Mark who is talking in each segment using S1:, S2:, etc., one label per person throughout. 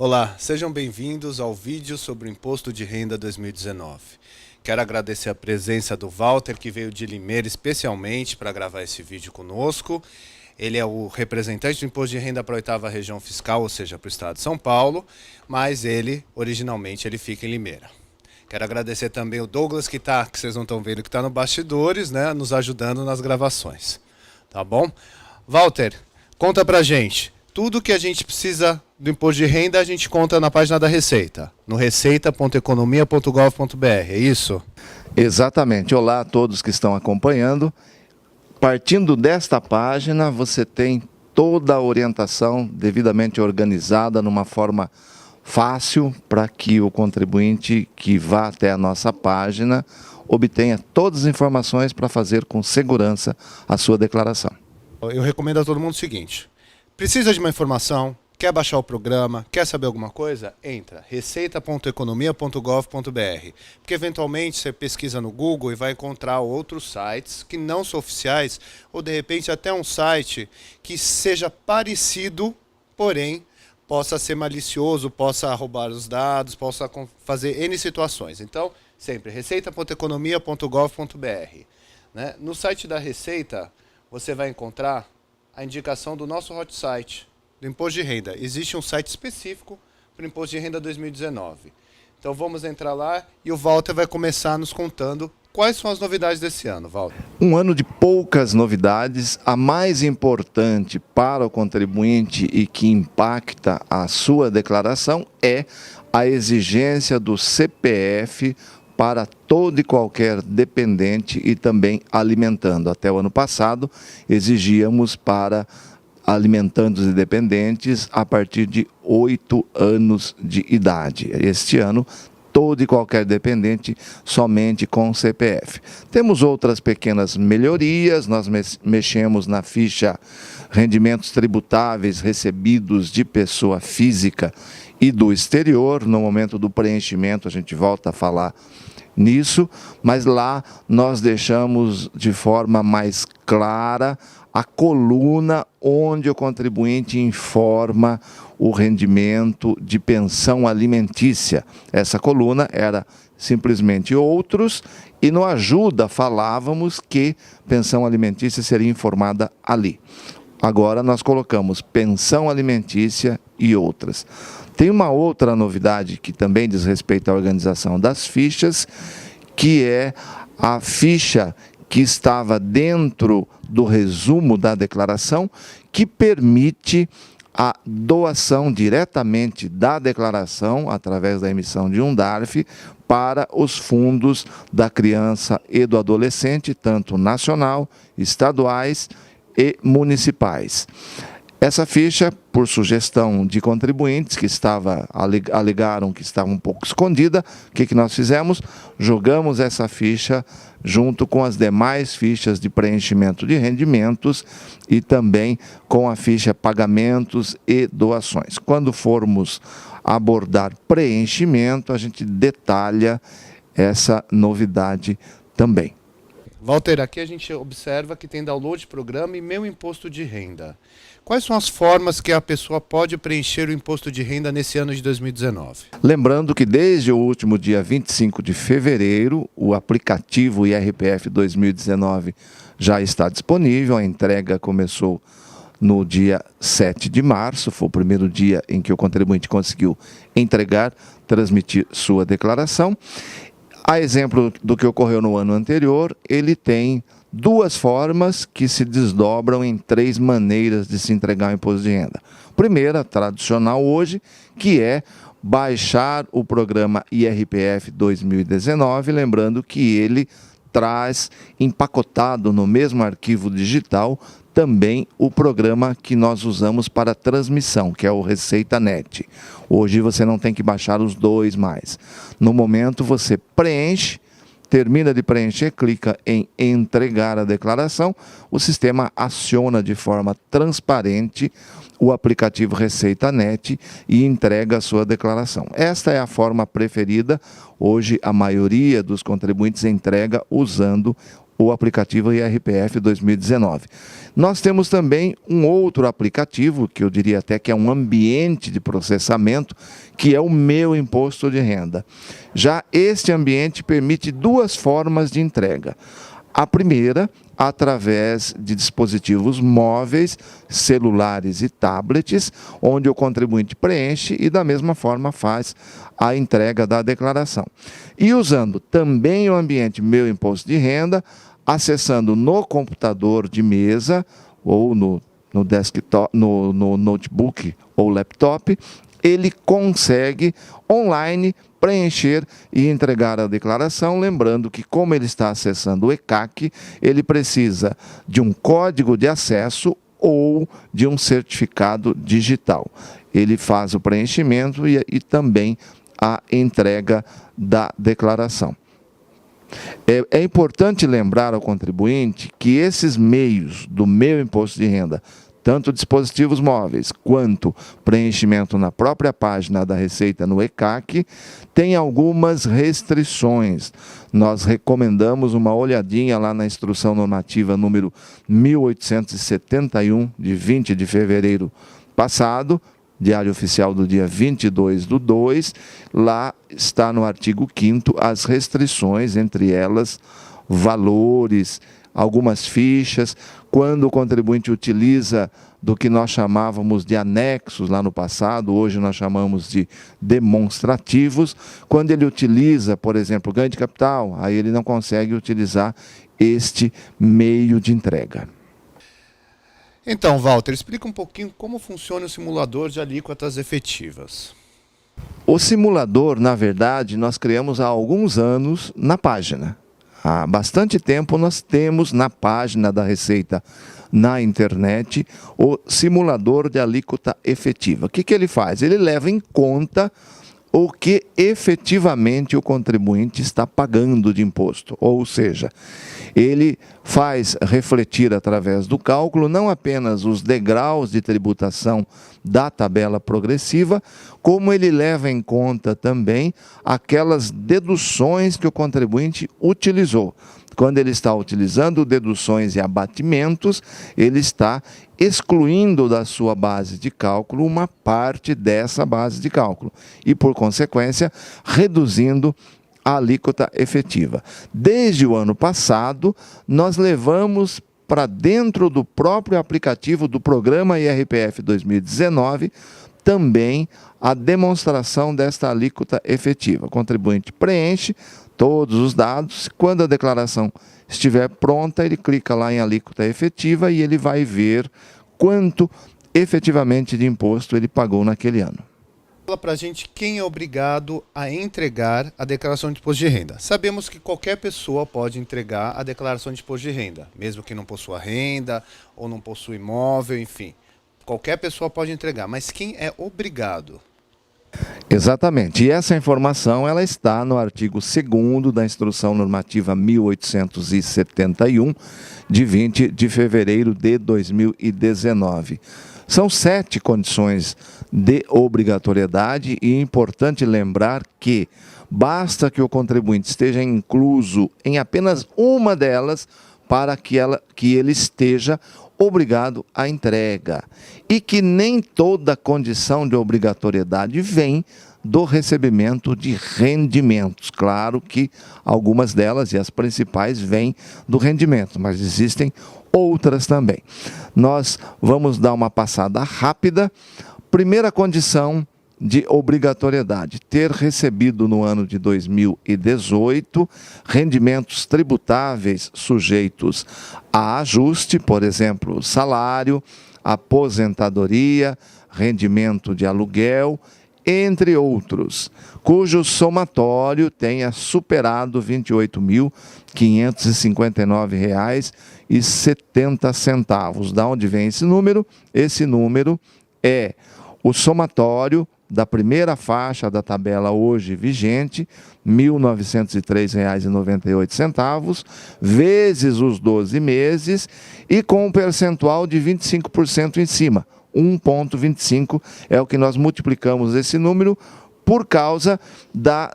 S1: Olá, sejam bem-vindos ao vídeo sobre o Imposto de Renda 2019. Quero agradecer a presença do Walter, que veio de Limeira especialmente para gravar esse vídeo conosco. Ele é o representante do Imposto de Renda para a 8ª Região Fiscal, ou seja, para o Estado de São Paulo, mas originalmente, ele fica em Limeira. Quero agradecer também o Douglas, que vocês não estão vendo, que está no bastidores, né, nos ajudando nas gravações. Tá bom? Walter, conta pra gente. Tudo que a gente precisa do imposto de renda, a gente conta na página da Receita, no receita.economia.gov.br, é isso?
S2: Exatamente. Olá a todos que estão acompanhando. Partindo desta página, você tem toda a orientação devidamente organizada numa forma fácil para que o contribuinte que vá até a nossa página obtenha todas as informações para fazer com segurança a sua declaração.
S1: Eu recomendo a todo mundo o seguinte: precisa de uma informação, quer baixar o programa, quer saber alguma coisa? Entra, receita.economia.gov.br, porque eventualmente você pesquisa no Google e vai encontrar outros sites que não são oficiais, ou de repente até um site que seja parecido, porém possa ser malicioso, possa roubar os dados, possa fazer N situações. Então, sempre, receita.economia.gov.br. Né? No site da Receita, você vai encontrar a indicação do nosso hot site, do Imposto de Renda. Existe um site específico para o Imposto de Renda 2019. Então vamos entrar lá e o Walter vai começar nos contando quais são as novidades desse ano, Walter.
S2: Um ano de poucas novidades. A mais importante para o contribuinte e que impacta a sua declaração é a exigência do CPF para todo e qualquer dependente e também alimentando. Até o ano passado, exigíamos para alimentandos e dependentes a partir de 8 anos de idade. Este ano, todo e qualquer dependente somente com CPF. Temos outras pequenas melhorias, nós mexemos na ficha rendimentos tributáveis recebidos de pessoa física e do exterior. No momento do preenchimento, a gente volta a falar nisso, mas lá nós deixamos de forma mais clara a coluna onde o contribuinte informa o rendimento de pensão alimentícia. Essa coluna era simplesmente outros e no ajuda falávamos que pensão alimentícia seria informada ali. Agora nós colocamos pensão alimentícia e outras. Tem uma outra novidade que também diz respeito à organização das fichas, que é a ficha que estava dentro do resumo da declaração, que permite a doação diretamente da declaração, através da emissão de um DARF, para os fundos da criança e do adolescente, tanto nacional, estaduais e municipais. Essa ficha, por sugestão de contribuintes que alegaram que estava um pouco escondida, o que nós fizemos? Jogamos essa ficha junto com as demais fichas de preenchimento de rendimentos e também com a ficha pagamentos e doações. Quando formos abordar preenchimento, a gente detalha essa novidade também.
S1: Walter, aqui a gente observa que tem download de programa e meu imposto de renda. Quais são as formas que a pessoa pode preencher o imposto de renda nesse ano de 2019?
S2: Lembrando que desde o último dia 25 de fevereiro, o aplicativo IRPF 2019 já está disponível. A entrega começou no dia 7 de março, foi o primeiro dia em que o contribuinte conseguiu entregar, transmitir sua declaração. A exemplo do que ocorreu no ano anterior, ele tem duas formas que se desdobram em 3 maneiras de se entregar o imposto de renda. Primeira, tradicional hoje, que é baixar o programa IRPF 2019, lembrando que ele traz empacotado no mesmo arquivo digital também o programa que nós usamos para transmissão, que é o Receita Net. Hoje você não tem que baixar os dois mais. No momento você preenche, termina de preencher, clica em entregar a declaração, o sistema aciona de forma transparente o aplicativo Receita Net e entrega a sua declaração. Esta é a forma preferida. Hoje a maioria dos contribuintes entrega usando o aplicativo IRPF 2019. Nós temos também um outro aplicativo, que eu diria até que é um ambiente de processamento, que é o Meu Imposto de Renda. Já este ambiente permite duas formas de entrega. A primeira, através de dispositivos móveis, celulares e tablets, onde o contribuinte preenche e da mesma forma faz a entrega da declaração. E usando também o ambiente Meu Imposto de Renda, acessando no computador de mesa ou no desktop, no notebook ou laptop, ele consegue online preencher e entregar a declaração, lembrando que, como ele está acessando o ECAC, ele precisa de um código de acesso ou de um certificado digital. Ele faz o preenchimento e também a entrega da declaração. É importante lembrar ao contribuinte que esses meios do Meu Imposto de Renda, tanto dispositivos móveis quanto preenchimento na própria página da Receita no ECAC, tem algumas restrições. Nós recomendamos uma olhadinha lá na Instrução Normativa número 1871, de 20 de fevereiro passado, Diário Oficial do dia 22/2, lá está no artigo 5º as restrições, entre elas valores, algumas fichas, quando o contribuinte utiliza do que nós chamávamos de anexos lá no passado, hoje nós chamamos de demonstrativos, quando ele utiliza, por exemplo, ganho de capital, aí ele não consegue utilizar este meio de entrega.
S1: Então, Walter, explica um pouquinho como funciona o simulador de alíquotas efetivas.
S2: O simulador, na verdade, nós criamos há alguns anos na página. Há bastante tempo nós temos na página da Receita, na internet, o simulador de alíquota efetiva. O que ele faz? Ele leva em conta o que efetivamente o contribuinte está pagando de imposto. Ou seja, ele faz refletir através do cálculo não apenas os degraus de tributação da tabela progressiva, como ele leva em conta também aquelas deduções que o contribuinte utilizou. Quando ele está utilizando deduções e abatimentos, ele está excluindo da sua base de cálculo uma parte dessa base de cálculo e, por consequência, reduzindo a alíquota efetiva. Desde o ano passado, nós levamos para dentro do próprio aplicativo do Programa IRPF 2019 também a demonstração desta alíquota efetiva. O contribuinte preenche todos os dados, quando a declaração estiver pronta, ele clica lá em alíquota efetiva e ele vai ver quanto efetivamente de imposto ele pagou naquele ano.
S1: Fala para a gente quem é obrigado a entregar a declaração de imposto de renda. Sabemos que qualquer pessoa pode entregar a declaração de imposto de renda, mesmo que não possua renda ou não possua imóvel, enfim. Qualquer pessoa pode entregar, mas quem é obrigado?
S2: Exatamente. E essa informação ela está no artigo 2º da Instrução Normativa 1871, de 20 de fevereiro de 2019. São 7 condições de obrigatoriedade e é importante lembrar que basta que o contribuinte esteja incluso em apenas uma delas para que ele esteja obrigado à entrega. E que nem toda condição de obrigatoriedade vem do recebimento de rendimentos. Claro que algumas delas, e as principais, vêm do rendimento, mas existem outras também. Nós vamos dar uma passada rápida. Primeira condição de obrigatoriedade: ter recebido no ano de 2018 rendimentos tributáveis sujeitos a ajuste, por exemplo, salário, aposentadoria, rendimento de aluguel, entre outros, cujo somatório tenha superado R$ 28.559,70. Da onde vem esse número? Esse número é o somatório da primeira faixa da tabela hoje vigente, R$ 1.903,98, vezes os 12 meses e com um percentual de 25% em cima. 1,25 é o que nós multiplicamos esse número por causa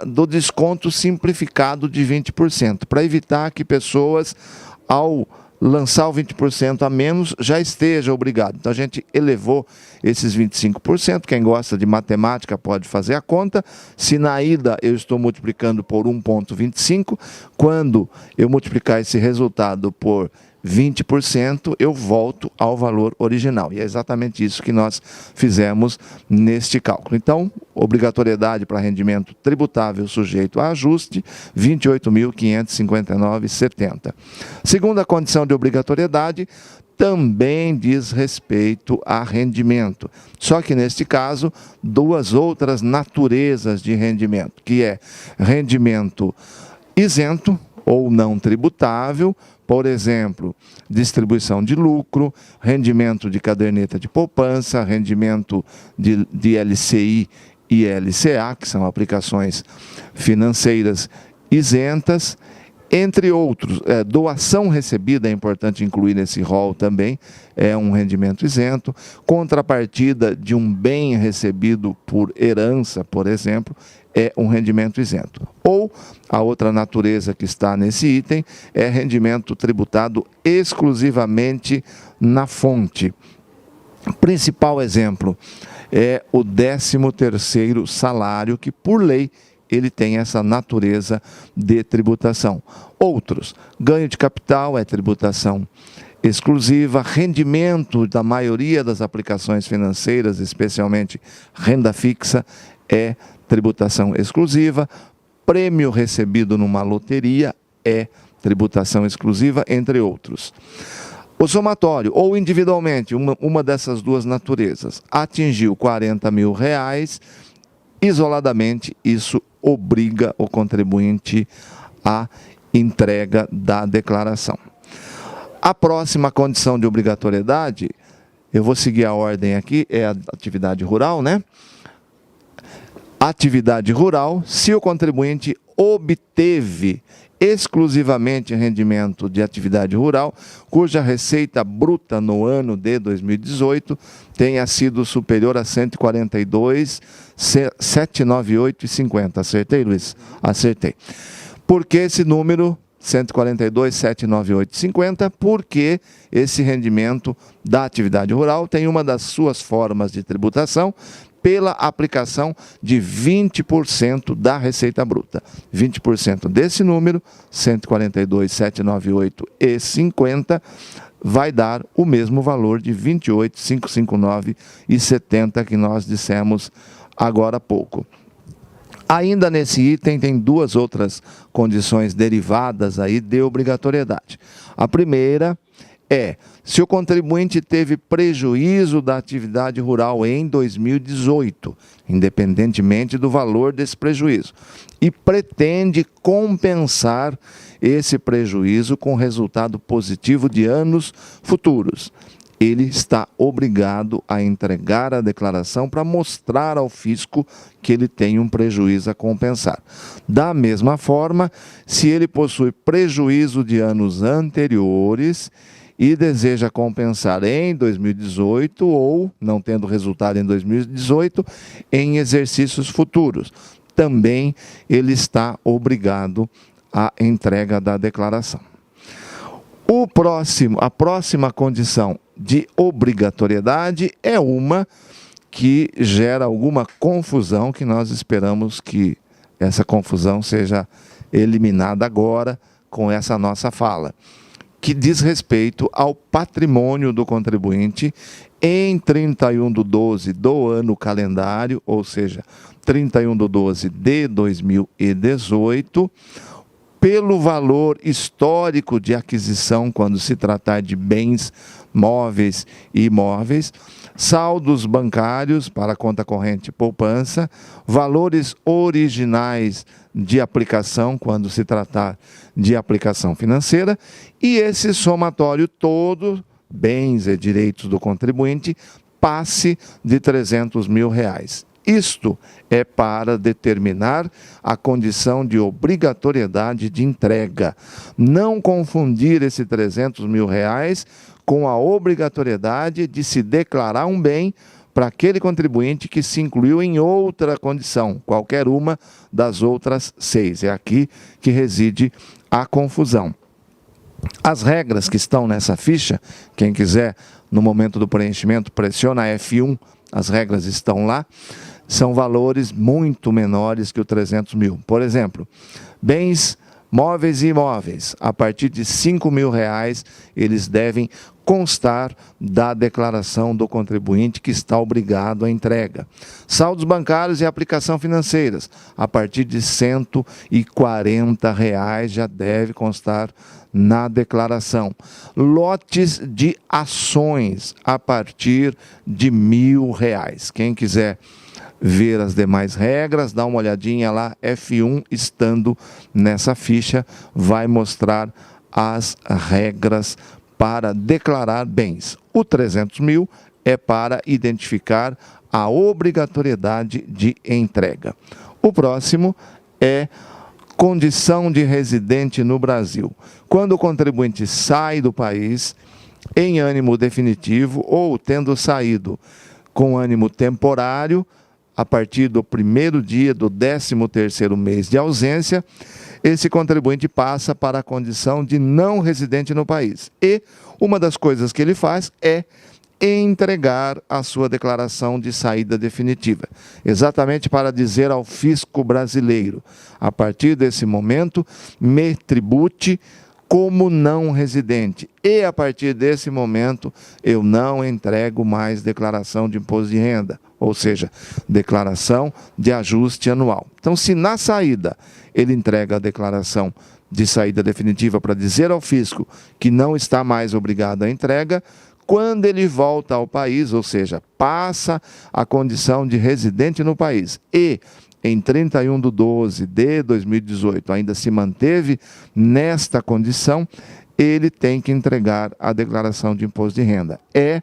S2: do desconto simplificado de 20%, para evitar que pessoas, ao lançar o 20% a menos, já esteja obrigado. Então a gente elevou esses 25%. Quem gosta de matemática pode fazer a conta. Se na ida eu estou multiplicando por 1,25, quando eu multiplicar esse resultado por 20%, eu volto ao valor original. E é exatamente isso que nós fizemos neste cálculo. Então, obrigatoriedade para rendimento tributável sujeito a ajuste, R$ 28.559,70. Segunda condição de obrigatoriedade, também diz respeito a rendimento. Só que, neste caso, duas outras naturezas de rendimento, que é rendimento isento ou não tributável, por exemplo, distribuição de lucro, rendimento de caderneta de poupança, rendimento de LCI e LCA, que são aplicações financeiras isentas, entre outros. Doação recebida é importante incluir nesse rol também, é um rendimento isento. Contrapartida de um bem recebido por herança, por exemplo, é um rendimento isento. Ou a outra natureza que está nesse item é rendimento tributado exclusivamente na fonte. Principal exemplo é o 13º salário, que por lei ele tem essa natureza de tributação. Outros, ganho de capital é tributação exclusiva, rendimento da maioria das aplicações financeiras, especialmente renda fixa, é tributação exclusiva, prêmio recebido numa loteria é tributação exclusiva, entre outros. O somatório, ou individualmente, uma dessas duas naturezas, atingiu R$ 40 mil, isoladamente, isso obriga o contribuinte à entrega da declaração. A próxima condição de obrigatoriedade, eu vou seguir a ordem aqui, é a atividade rural, né? Atividade rural, se o contribuinte obteve exclusivamente rendimento de atividade rural, cuja receita bruta no ano de 2018 tenha sido superior a 142.798,50. Acertei, Luiz? Acertei. Por que esse número 142.798,50? Porque esse rendimento da atividade rural tem uma das suas formas de tributação pela aplicação de 20% da receita bruta. 20% desse número, 142.798,50, vai dar o mesmo valor de 28.559,70 que nós dissemos agora há pouco. Ainda nesse item tem duas outras condições derivadas aí de obrigatoriedade. A primeira é, se o contribuinte teve prejuízo da atividade rural em 2018, independentemente do valor desse prejuízo, e pretende compensar esse prejuízo com resultado positivo de anos futuros, ele está obrigado a entregar a declaração para mostrar ao fisco que ele tem um prejuízo a compensar. Da mesma forma, se ele possui prejuízo de anos anteriores e deseja compensar em 2018 ou, não tendo resultado em 2018, em exercícios futuros, também ele está obrigado à entrega da declaração. A próxima condição de obrigatoriedade é uma que gera alguma confusão, que nós esperamos que essa confusão seja eliminada agora com essa nossa fala, que diz respeito ao patrimônio do contribuinte em 31/12 do ano calendário, ou seja, 31/12 de 2018, pelo valor histórico de aquisição, quando se tratar de bens móveis e imóveis, saldos bancários para conta corrente e poupança, valores originais de aplicação, quando se tratar de aplicação financeira, e esse somatório todo, bens e direitos do contribuinte, passe de R$ 300 mil. Isto é para determinar a condição de obrigatoriedade de entrega. Não confundir esse R$ 300 mil com a obrigatoriedade de se declarar um bem para aquele contribuinte que se incluiu em outra condição, qualquer uma das outras 6. É aqui que reside a confusão. As regras que estão nessa ficha, quem quiser, no momento do preenchimento, pressiona F1, as regras estão lá, são valores muito menores que o 300 mil. Por exemplo, bens móveis e imóveis, a partir de R$5.000, eles devem constar da declaração do contribuinte que está obrigado à entrega. Saldos bancários e aplicação financeiras, a partir de R$140 já deve constar na declaração. Lotes de ações, a partir de R$1.000. Quem quiser ver as demais regras, dá uma olhadinha lá, F1, estando nessa ficha, vai mostrar as regras para declarar bens. O 300 mil é para identificar a obrigatoriedade de entrega. O próximo é condição de residente no Brasil. Quando o contribuinte sai do país em ânimo definitivo ou tendo saído com ânimo temporário, a partir do primeiro dia do 13º mês de ausência, esse contribuinte passa para a condição de não residente no país. E uma das coisas que ele faz é entregar a sua declaração de saída definitiva, exatamente para dizer ao fisco brasileiro: a partir desse momento, me tribute como não residente, e a partir desse momento eu não entrego mais declaração de imposto de renda, ou seja, declaração de ajuste anual. Então, se na saída ele entrega a declaração de saída definitiva para dizer ao fisco que não está mais obrigado à entrega, quando ele volta ao país, ou seja, passa a condição de residente no país e em 31/12 de 2018 ainda se manteve nesta condição, ele tem que entregar a declaração de imposto de renda. É,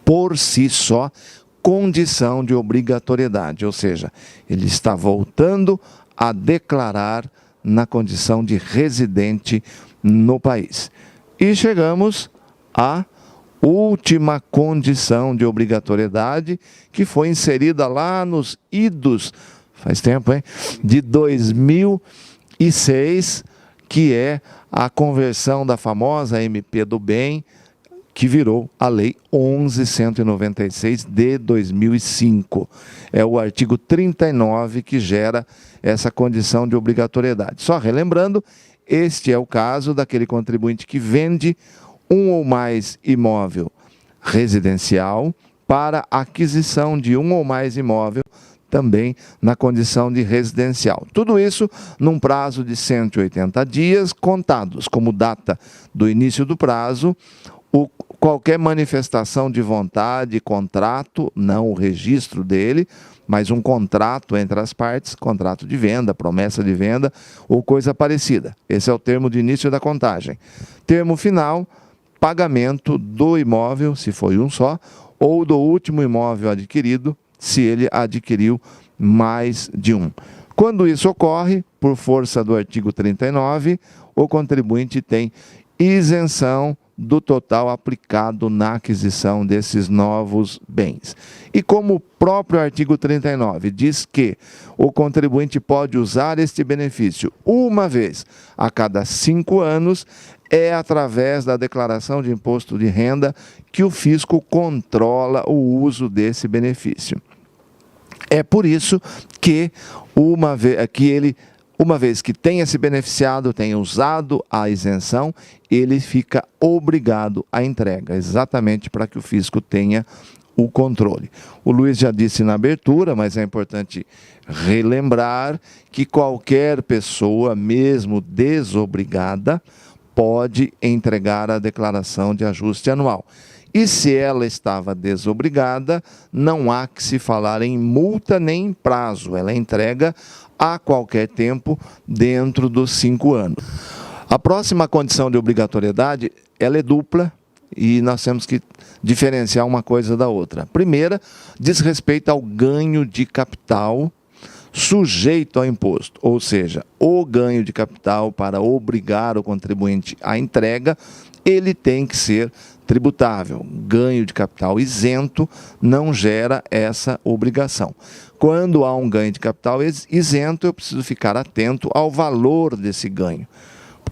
S2: por si só, condição de obrigatoriedade, ou seja, ele está voltando a declarar na condição de residente no país. E chegamos à última condição de obrigatoriedade, que foi inserida lá nos idos, faz tempo, hein? De 2006, que é a conversão da famosa MP do Bem, que virou a Lei 11.196 de 2005. É o artigo 39 que gera essa condição de obrigatoriedade. Só relembrando, este é o caso daquele contribuinte que vende um ou mais imóvel residencial para aquisição de um ou mais imóvel também na condição de residencial. Tudo isso num prazo de 180 dias contados, como data do início do prazo, qualquer manifestação de vontade, contrato, não o registro dele, mas um contrato entre as partes, contrato de venda, promessa de venda ou coisa parecida. Esse é o termo de início da contagem. Termo final, pagamento do imóvel, se foi um só, ou do último imóvel adquirido, se ele adquiriu mais de um. Quando isso ocorre, por força do artigo 39, o contribuinte tem isenção do total aplicado na aquisição desses novos bens. E como o próprio artigo 39 diz que o contribuinte pode usar este benefício uma vez a cada 5 anos, é através da declaração de imposto de renda que o fisco controla o uso desse benefício. É por isso que uma vez que tenha se beneficiado, tenha usado a isenção, ele fica obrigado à entrega, exatamente para que o fisco tenha o controle. O Luiz já disse na abertura, mas é importante relembrar que qualquer pessoa, mesmo desobrigada, pode entregar a declaração de ajuste anual. E se ela estava desobrigada, não há que se falar em multa nem em prazo. Ela entrega a qualquer tempo dentro dos 5 anos. A próxima condição de obrigatoriedade, ela é dupla e nós temos que diferenciar uma coisa da outra. A primeira diz respeito ao ganho de capital sujeito ao imposto, ou seja, o ganho de capital para obrigar o contribuinte à entrega, ele tem que ser tributável. Ganho de capital isento não gera essa obrigação. Quando há um ganho de capital isento, eu preciso ficar atento ao valor desse ganho.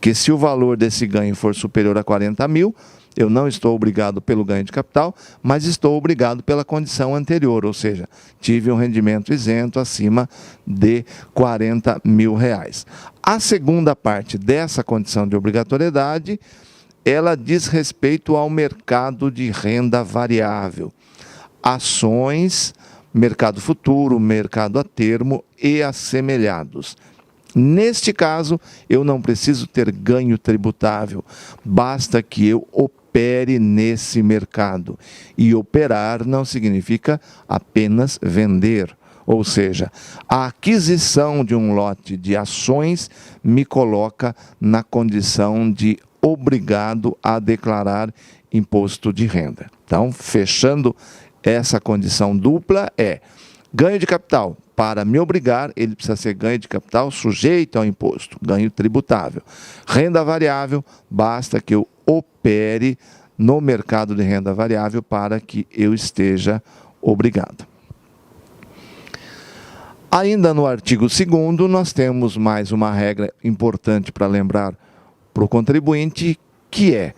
S2: Porque se o valor desse ganho for superior a 40 mil, eu não estou obrigado pelo ganho de capital, mas estou obrigado pela condição anterior, ou seja, tive um rendimento isento acima de 40 mil reais. A segunda parte dessa condição de obrigatoriedade, ela diz respeito ao mercado de renda variável. Ações, mercado futuro, mercado a termo e assemelhados. Neste caso, eu não preciso ter ganho tributável, basta que eu opere nesse mercado. E operar não significa apenas vender. Ou seja, a aquisição de um lote de ações me coloca na condição de obrigado a declarar imposto de renda. Então, fechando essa condição dupla ganho de capital. Para me obrigar, ele precisa ser ganho de capital sujeito ao imposto, ganho tributável. Renda variável, basta que eu opere no mercado de renda variável para que eu esteja obrigado. Ainda no artigo 2º, nós temos mais uma regra importante para lembrar para o contribuinte, que é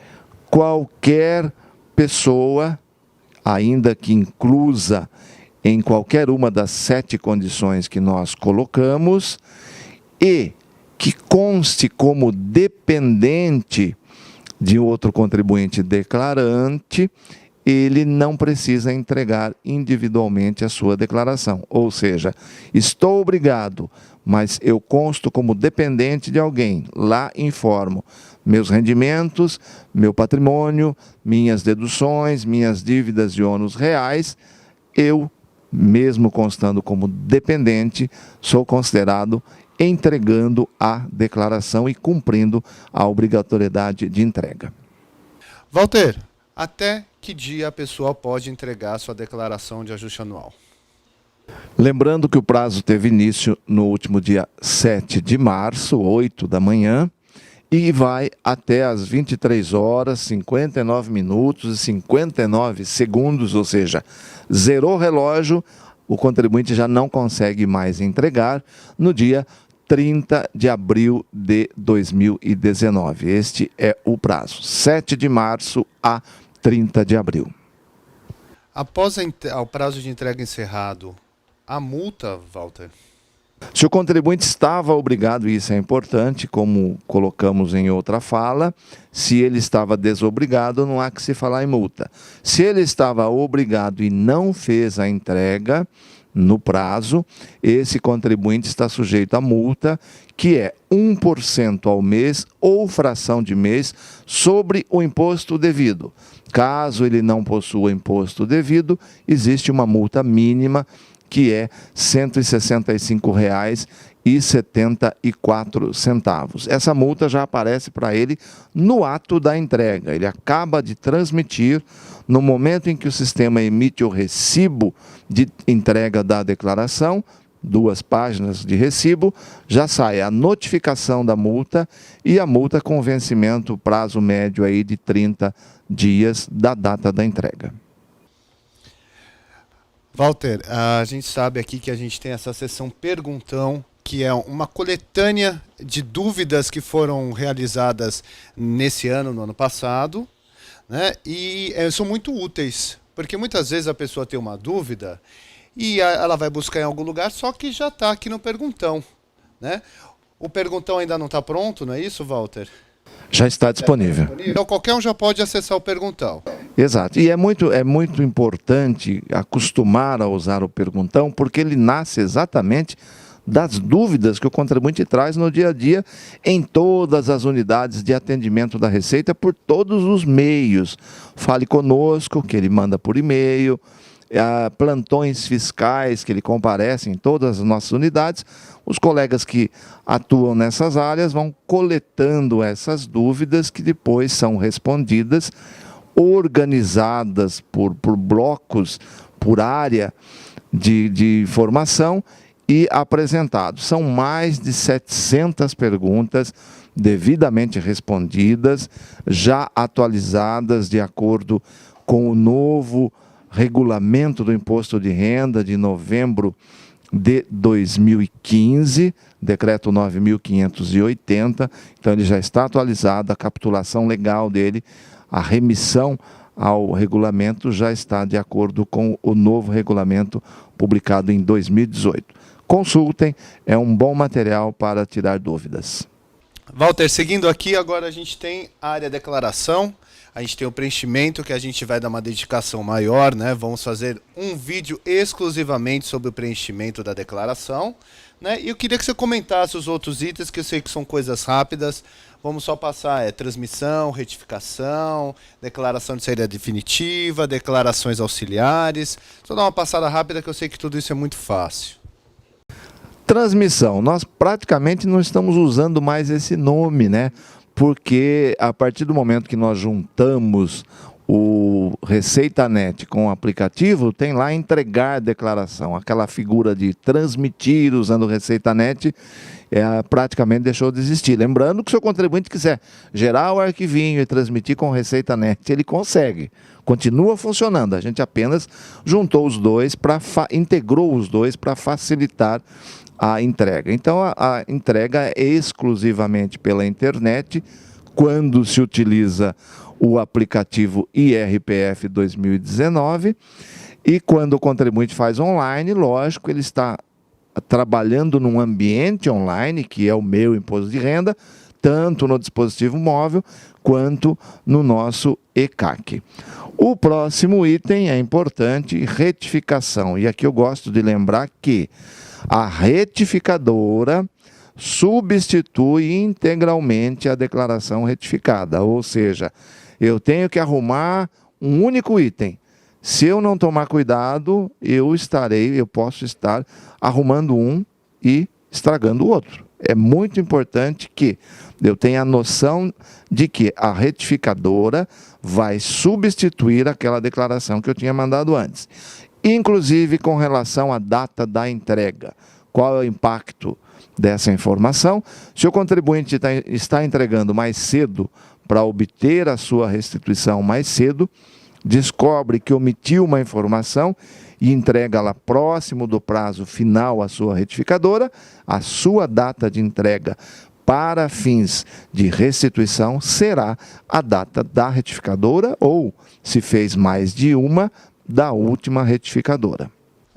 S2: qualquer pessoa, ainda que inclusa em qualquer uma das 7 condições que nós colocamos, e que conste como dependente de outro contribuinte declarante, ele não precisa entregar individualmente a sua declaração. Ou seja, estou obrigado, mas eu consto como dependente de alguém. Lá informo meus rendimentos, meu patrimônio, minhas deduções, minhas dívidas e ônus reais. Eu, mesmo constando como dependente, sou considerado entregando a declaração e cumprindo a obrigatoriedade de entrega.
S1: Walter, até que dia a pessoa pode entregar sua declaração de ajuste anual?
S2: Lembrando que o prazo teve início no último dia 7 de março, 8 da manhã, e vai até às 23 horas, 59 minutos e 59 segundos, ou seja, zerou o relógio, o contribuinte já não consegue mais entregar no dia 30 de abril de 2019. Este é o prazo, 7 de março a 30 de abril.
S1: Após o prazo de entrega encerrado, a multa, Walter?
S2: Se o contribuinte estava obrigado, e isso é importante, como colocamos em outra fala, se ele estava desobrigado, não há que se falar em multa. Se ele estava obrigado e não fez a entrega no prazo, esse contribuinte está sujeito à multa, que é 1% ao mês ou fração de mês sobre o imposto devido. Caso ele não possua imposto devido, existe uma multa mínima, que é R$ 165,74. Essa multa já aparece para ele no ato da entrega. Ele acaba de transmitir, no momento em que o sistema emite o recibo de entrega da declaração, 2 páginas de recibo, já sai a notificação da multa e a multa com vencimento, prazo médio aí de 30 dias da data da entrega.
S1: Walter, a gente sabe aqui que a gente tem essa sessão Perguntão, que é uma coletânea de dúvidas que foram realizadas nesse ano, no ano passado, né? E são muito úteis, porque muitas vezes a pessoa tem uma dúvida e ela vai buscar em algum lugar, só que já está aqui no Perguntão, né? O Perguntão ainda não está pronto, não é isso, Walter?
S2: Já está disponível.
S1: Então qualquer um já pode acessar o Perguntão.
S2: Exato. E é muito importante acostumar a usar o Perguntão, porque ele nasce exatamente das dúvidas que o contribuinte traz no dia a dia em todas as unidades de atendimento da Receita por todos os meios. Fale conosco, que ele manda por e-mail, plantões fiscais que ele comparece em todas as nossas unidades. Os colegas que atuam nessas áreas vão coletando essas dúvidas que depois são respondidas, organizadas por blocos, por área de informação e apresentados. São mais de 700 perguntas devidamente respondidas, já atualizadas de acordo com o novo regulamento do imposto de renda de novembro de 2015, decreto 9.580, então ele já está atualizado, a capitulação legal dele, a remissão ao regulamento já está de acordo com o novo regulamento publicado em 2018. Consultem, é um bom material para tirar dúvidas.
S1: Walter, seguindo aqui, agora a gente tem a área declaração, a gente tem o preenchimento, que a gente vai dar uma dedicação maior, né? Vamos fazer um vídeo exclusivamente sobre o preenchimento da declaração, né? E eu queria que você comentasse os outros itens, que eu sei que são coisas rápidas. Vamos só passar transmissão, retificação, declaração de saída definitiva, declarações auxiliares. Só dar uma passada rápida, que eu sei que tudo isso é muito fácil.
S2: Transmissão, nós praticamente não estamos usando mais esse nome, né? Porque a partir do momento que nós juntamos o ReceitaNet com o aplicativo, tem lá entregar declaração. Aquela figura de transmitir usando o ReceitaNet praticamente deixou de existir. Lembrando que se o contribuinte quiser gerar o arquivinho e transmitir com o ReceitaNet, ele consegue. Continua funcionando. A gente apenas juntou os dois, integrou os dois para facilitar a entrega. Então, a entrega é exclusivamente pela internet, quando se utiliza o aplicativo IRPF 2019, e quando o contribuinte faz online, lógico, ele está trabalhando num ambiente online, que é o meu imposto de renda, tanto no dispositivo móvel, quanto no nosso ECAC. O próximo item é importante, retificação. E aqui eu gosto de lembrar que a retificadora substitui integralmente a declaração retificada, ou seja, eu tenho que arrumar um único item. Se eu não tomar cuidado, eu posso estar arrumando um e estragando o outro. É muito importante que eu tenha a noção de que a retificadora vai substituir aquela declaração que eu tinha mandado antes. Inclusive com relação à data da entrega. Qual é o impacto dessa informação? Se o contribuinte está entregando mais cedo para obter a sua restituição mais cedo, descobre que omitiu uma informação e entrega lá próximo do prazo final à sua retificadora, a sua data de entrega para fins de restituição será a data da retificadora ou, se fez mais de uma, da última retificadora.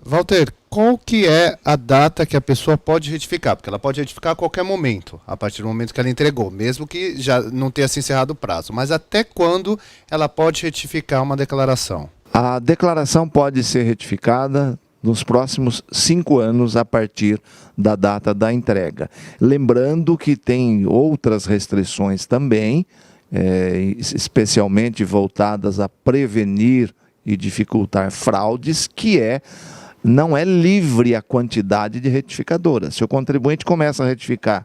S1: Walter, qual que é a data que a pessoa pode retificar? Porque ela pode retificar a qualquer momento, a partir do momento que ela entregou, mesmo que já não tenha se encerrado o prazo. Mas até quando ela pode retificar uma declaração?
S2: A declaração pode ser retificada nos próximos 5 anos a partir da data da entrega. Lembrando que tem outras restrições também, especialmente voltadas a prevenir e dificultar fraudes, que não é livre a quantidade de retificadoras. Se o contribuinte começa a retificar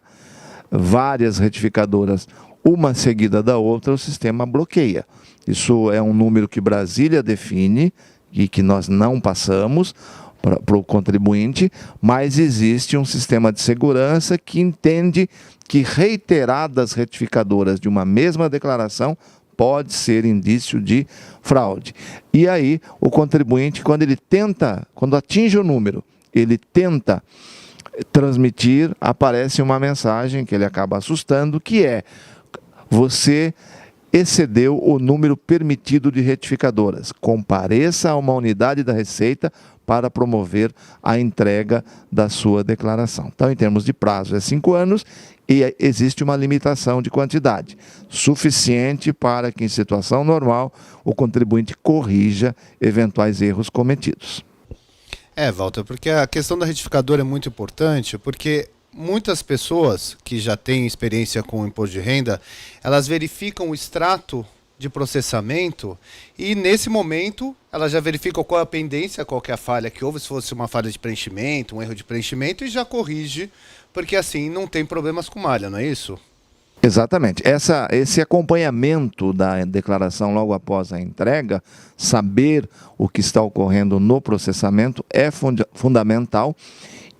S2: várias retificadoras, uma seguida da outra, o sistema bloqueia. Isso é um número que Brasília define e que nós não passamos para o contribuinte, mas existe um sistema de segurança que entende que reiteradas retificadoras de uma mesma declaração pode ser indício de fraude. E aí, o contribuinte, quando atinge o número, ele tenta transmitir, aparece uma mensagem que ele acaba assustando, que você excedeu o número permitido de retificadoras. Compareça a uma unidade da Receita para promover a entrega da sua declaração. Então, em termos de prazo, é 5 anos e existe uma limitação de quantidade, suficiente para que, em situação normal, o contribuinte corrija eventuais erros cometidos.
S1: Walter, porque a questão da retificadora é muito importante, porque muitas pessoas que já têm experiência com o imposto de renda, elas verificam o extrato de processamento e, nesse momento, elas já verificam qual é a pendência, qual que é a falha que houve, se fosse uma falha de preenchimento, um erro de preenchimento, e já corrige, porque assim não tem problemas com malha, não é isso?
S2: Exatamente. Esse acompanhamento da declaração logo após a entrega, saber o que está ocorrendo no processamento é fundamental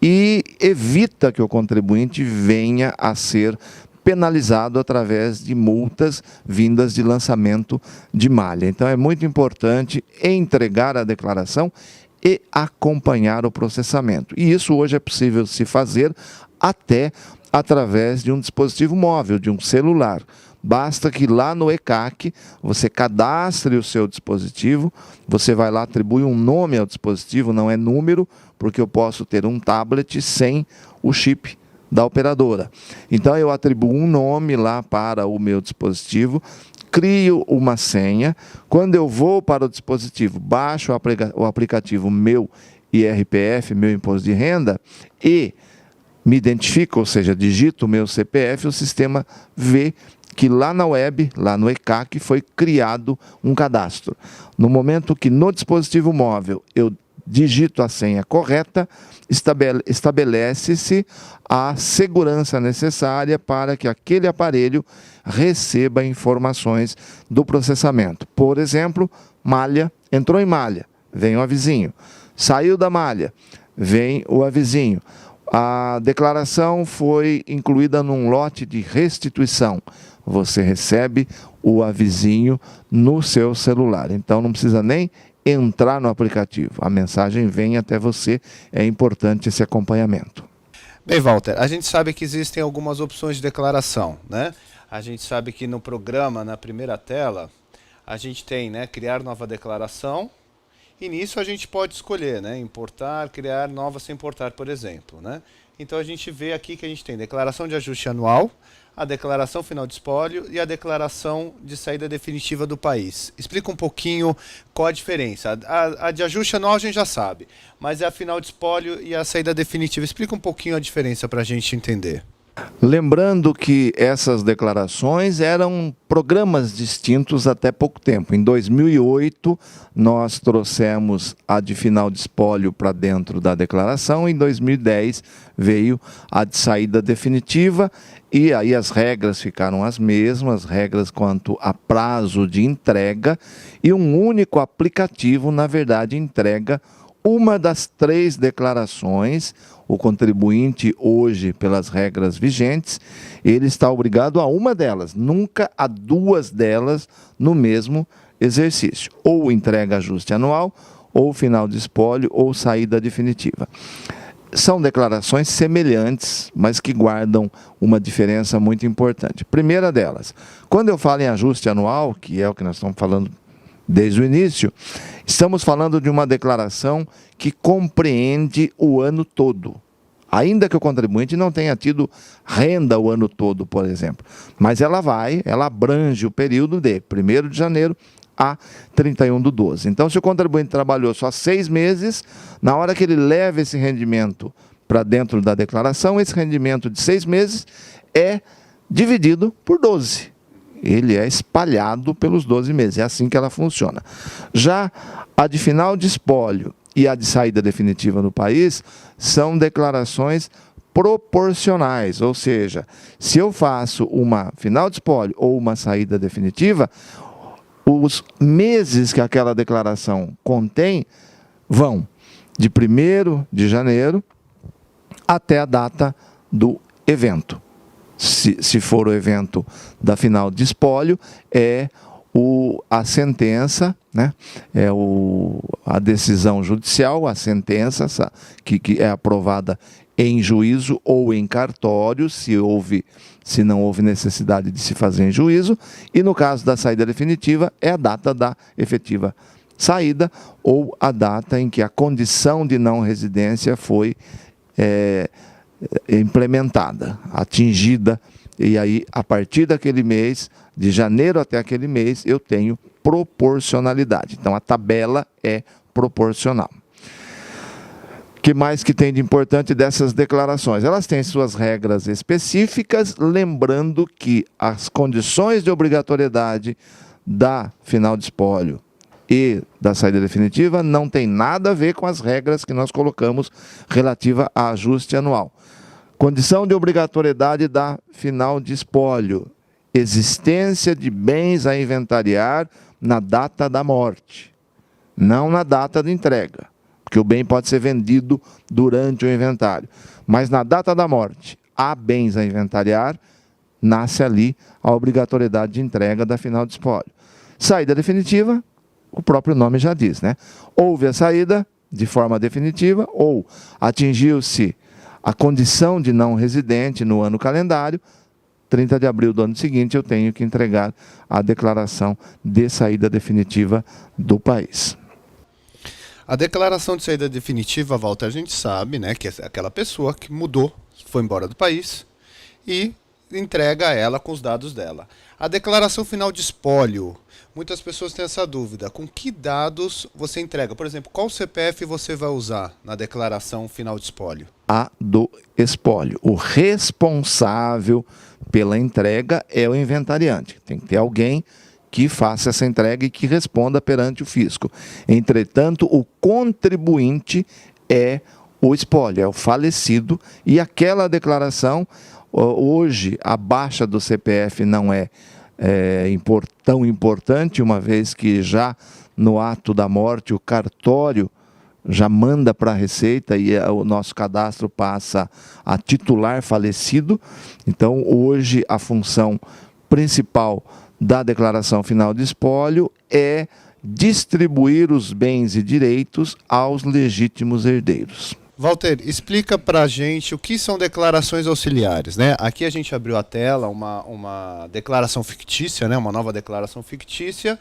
S2: e evita que o contribuinte venha a ser penalizado através de multas vindas de lançamento de malha. Então é muito importante entregar a declaração e acompanhar o processamento. E isso hoje é possível se fazer até através de um dispositivo móvel, de um celular. Basta que lá no ECAC você cadastre o seu dispositivo, você vai lá, atribui um nome ao dispositivo, não é número, porque eu posso ter um tablet sem o chip da operadora. Então eu atribuo um nome lá para o meu dispositivo, crio uma senha, quando eu vou para o dispositivo, baixo o aplicativo Meu IRPF, Meu Imposto de Renda, e me identifico, ou seja, digito o meu CPF, o sistema vê que lá na web, lá no ECAC, foi criado um cadastro. No momento que no dispositivo móvel eu digito a senha correta, estabelece-se a segurança necessária para que aquele aparelho receba informações do processamento. Por exemplo, malha, entrou em malha, vem o avizinho. Saiu da malha, vem o avizinho. A declaração foi incluída num lote de restituição. Você recebe o avizinho no seu celular. Então não precisa nem entrar no aplicativo. A mensagem vem até você. É importante esse acompanhamento.
S1: Bem, Walter, a gente sabe que existem algumas opções de declaração, né? A gente sabe que no programa, na primeira tela, a gente tem, né, criar nova declaração. E nisso a gente pode escolher, né, importar, criar nova sem importar, por exemplo, né? Então a gente vê aqui que a gente tem declaração de ajuste anual, a declaração final de espólio e a declaração de saída definitiva do país. Explica um pouquinho qual a diferença. A de ajuste anual a gente já sabe, mas é a final de espólio e a saída definitiva. Explica um pouquinho a diferença para a gente entender.
S2: Lembrando que essas declarações eram programas distintos até pouco tempo. Em 2008, nós trouxemos a de final de espólio para dentro da declaração. Em 2010, veio a de saída definitiva. E aí as regras ficaram as mesmas, regras quanto a prazo de entrega. E um único aplicativo, na verdade, entrega uma das 3 declarações. O contribuinte hoje, pelas regras vigentes, ele está obrigado a uma delas, nunca a 2 delas no mesmo exercício. Ou entrega ajuste anual, ou final de espólio, ou saída definitiva. São declarações semelhantes, mas que guardam uma diferença muito importante. Primeira delas, quando eu falo em ajuste anual, que é o que nós estamos falando desde o início, estamos falando de uma declaração que compreende o ano todo. Ainda que o contribuinte não tenha tido renda o ano todo, por exemplo. Mas ela abrange o período de 1º de janeiro a 31/12. Então, se o contribuinte trabalhou só 6 meses, na hora que ele leva esse rendimento para dentro da declaração, esse rendimento de 6 meses é dividido por 12. Ele é espalhado pelos 12 meses. É assim que ela funciona. Já a de final de espólio e a de saída definitiva no país são declarações proporcionais, ou seja, se eu faço uma final de espólio ou uma saída definitiva, os meses que aquela declaração contém vão de 1º de janeiro até a data do evento. Se for o evento da final de espólio, é a sentença, né? A decisão judicial, a sentença que é aprovada em juízo ou em cartório, se não houve necessidade de se fazer em juízo, e no caso da saída definitiva, é a data da efetiva saída ou a data em que a condição de não residência foi implementada, atingida, e aí, a partir daquele mês, de janeiro até aquele mês, eu tenho proporcionalidade. Então, a tabela é proporcional. O que mais que tem de importante dessas declarações? Elas têm suas regras específicas, lembrando que as condições de obrigatoriedade da final de espólio e da saída definitiva não tem nada a ver com as regras que nós colocamos relativa a ajuste anual. Condição de obrigatoriedade da final de espólio: existência de bens a inventariar na data da morte, não na data de entrega, porque o bem pode ser vendido durante o inventário. Mas na data da morte, há bens a inventariar, nasce ali a obrigatoriedade de entrega da final de espólio. Saída definitiva, o próprio nome já diz, né? Houve a saída, de forma definitiva, ou atingiu-se a condição de não residente no ano calendário, 30 de abril do ano seguinte eu tenho que entregar a declaração de saída definitiva do país.
S1: A declaração de saída definitiva, Walter, a gente sabe, né, que é aquela pessoa que mudou, foi embora do país e entrega ela com os dados dela. A declaração final de espólio, muitas pessoas têm essa dúvida. Com que dados você entrega? Por exemplo, qual CPF você vai usar na declaração final de espólio?
S2: A do espólio. O responsável pela entrega é o inventariante. Tem que ter alguém que faça essa entrega e que responda perante o fisco. Entretanto, o contribuinte é o espólio, é o falecido, e aquela declaração, hoje, a baixa do CPF não é tão importante, uma vez que já no ato da morte o cartório já manda para a Receita e o nosso cadastro passa a titular falecido. Então, hoje, a função principal da declaração final de espólio é distribuir os bens e direitos aos legítimos herdeiros.
S1: Walter, explica para a gente o que são declarações auxiliares, né? Aqui a gente abriu a tela, uma declaração fictícia, né? Uma nova declaração fictícia,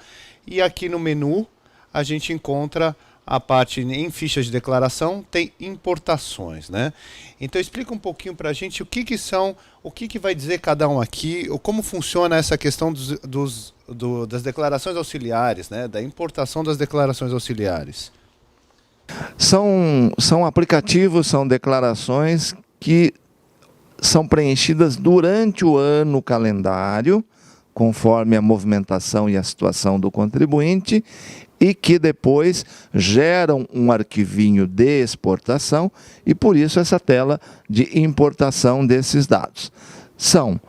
S1: e aqui no menu a gente encontra a parte em fichas de declaração, tem importações, né? Então explica um pouquinho para a gente o que são, o que vai dizer cada um aqui, ou como funciona essa questão das declarações auxiliares, né? Da importação das declarações auxiliares.
S2: São aplicativos, são declarações que são preenchidas durante o ano calendário, conforme a movimentação e a situação do contribuinte, e que depois geram um arquivinho de exportação, e por isso essa tela de importação desses dados. São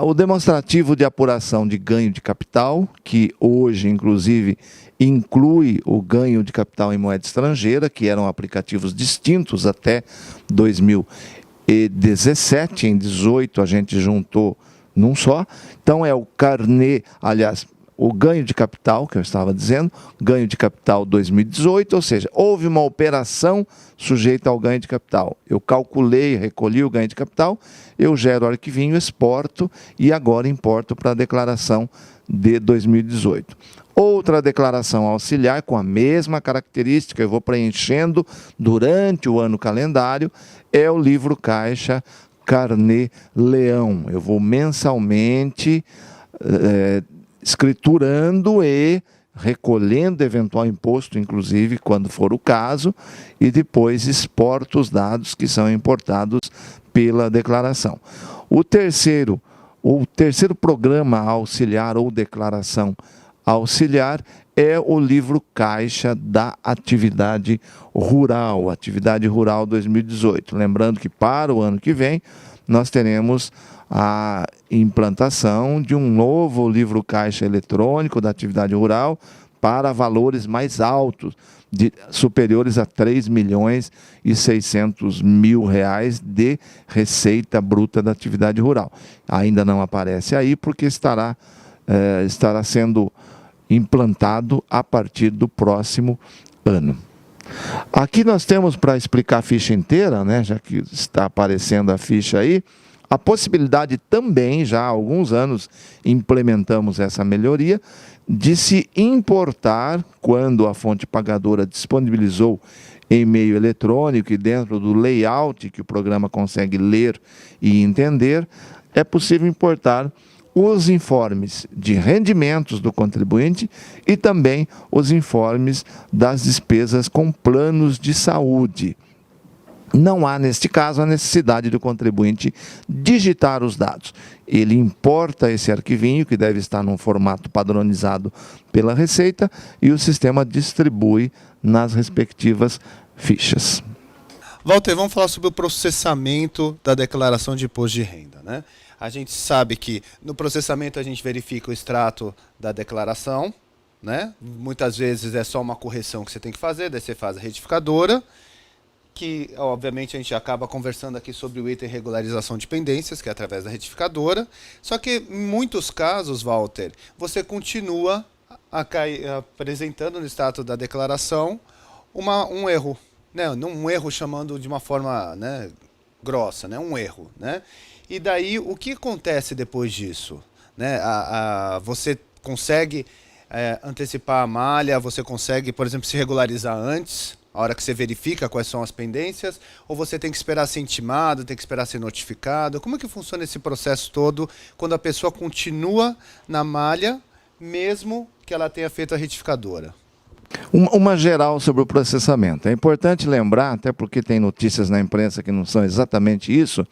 S2: o demonstrativo de apuração de ganho de capital, que hoje, inclusive, inclui o ganho de capital em moeda estrangeira, que eram aplicativos distintos até 2017. Em 2018 a gente juntou num só. Então é o carnê, aliás, o ganho de capital, que eu estava dizendo, ganho de capital 2018, ou seja, houve uma operação sujeita ao ganho de capital. Eu calculei, recolhi o ganho de capital, eu gero o arquivinho, exporto e agora importo para a declaração de 2018. Outra declaração auxiliar com a mesma característica, eu vou preenchendo durante o ano calendário, é o livro caixa Carnê Leão. Eu vou mensalmente escriturando e recolhendo eventual imposto, inclusive, quando for o caso, e depois exporto os dados que são importados pela declaração. O terceiro programa auxiliar ou declaração auxiliar é o livro caixa da atividade rural 2018. Lembrando que para o ano que vem nós teremos a implantação de um novo livro caixa eletrônico da atividade rural para valores mais altos, superiores a 3.600.000 reais de receita bruta da atividade rural. Ainda não aparece aí porque estará sendo implantado a partir do próximo ano. Aqui nós temos, para explicar a ficha inteira, né, já que está aparecendo a ficha aí, a possibilidade também, já há alguns anos implementamos essa melhoria, de se importar, quando a fonte pagadora disponibilizou em meio eletrônico e dentro do layout que o programa consegue ler e entender, é possível importar os informes de rendimentos do contribuinte e também os informes das despesas com planos de saúde. Não há, neste caso, a necessidade do contribuinte digitar os dados. Ele importa esse arquivinho, que deve estar num formato padronizado pela Receita, e o sistema distribui nas respectivas fichas.
S1: Walter, vamos falar sobre o processamento da declaração de imposto de renda, né? A gente sabe que no processamento a gente verifica o extrato da declaração, né? Muitas vezes é só uma correção que você tem que fazer, daí você faz a retificadora, que obviamente a gente acaba conversando aqui sobre o item regularização de pendências, que é através da retificadora. Só que em muitos casos, Walter, você continua apresentando no extrato da declaração um erro, né? Um erro chamando de uma forma, né, grossa, né? Um erro, né? E daí, o que acontece depois disso? Né? Você consegue antecipar a malha, você consegue, por exemplo, se regularizar antes, a hora que você verifica quais são as pendências, ou você tem que esperar ser intimado, tem que esperar ser notificado? Como é que funciona esse processo todo quando a pessoa continua na malha, mesmo que ela tenha feito a retificadora?
S2: Uma geral sobre o processamento. É importante lembrar, até porque tem notícias na imprensa que não são exatamente isso,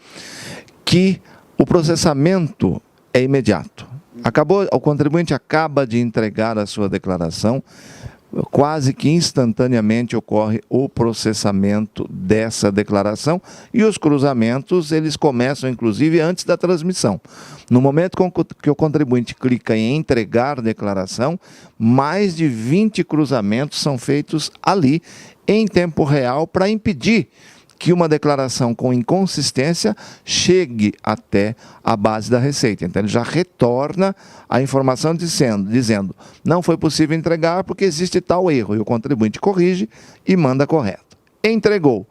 S2: que o processamento é imediato. O contribuinte acaba de entregar a sua declaração, quase que instantaneamente ocorre o processamento dessa declaração e os cruzamentos, eles começam inclusive antes da transmissão. No momento que o contribuinte clica em entregar a declaração, mais de 20 cruzamentos são feitos ali em tempo real para impedir que uma declaração com inconsistência chegue até a base da Receita. Então, ele já retorna a informação dizendo não foi possível entregar porque existe tal erro, e o contribuinte corrige e manda correto. Entregou,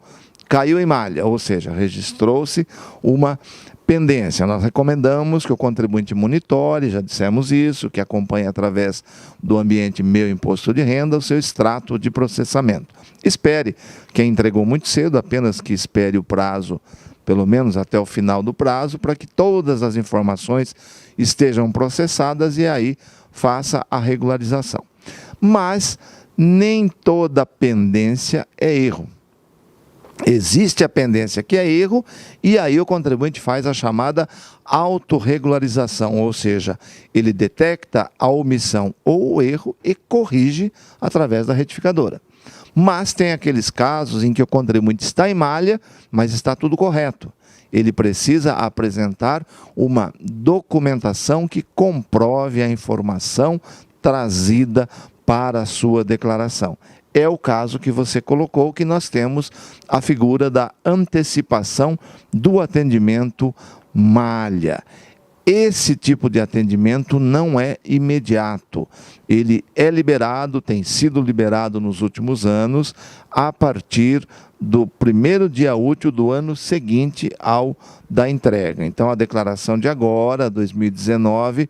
S2: caiu em malha, ou seja, registrou-se uma pendência. Nós recomendamos que o contribuinte monitore, já dissemos isso, que acompanhe através do ambiente Meu Imposto de Renda o seu extrato de processamento. Espere, quem entregou muito cedo, apenas que espere o prazo, pelo menos até o final do prazo, para que todas as informações estejam processadas e aí faça a regularização. Mas nem toda pendência é erro. Existe a pendência que é erro e aí o contribuinte faz a chamada autorregularização, ou seja, ele detecta a omissão ou o erro e corrige através da retificadora. Mas tem aqueles casos em que o contribuinte está em malha, mas está tudo correto. Ele precisa apresentar uma documentação que comprove a informação trazida para a sua declaração. É o caso que você colocou, que nós temos a figura da antecipação do atendimento malha. Esse tipo de atendimento não é imediato. Ele é liberado, tem sido liberado nos últimos anos, a partir do primeiro dia útil do ano seguinte ao da entrega. Então, a declaração de agora, 2019,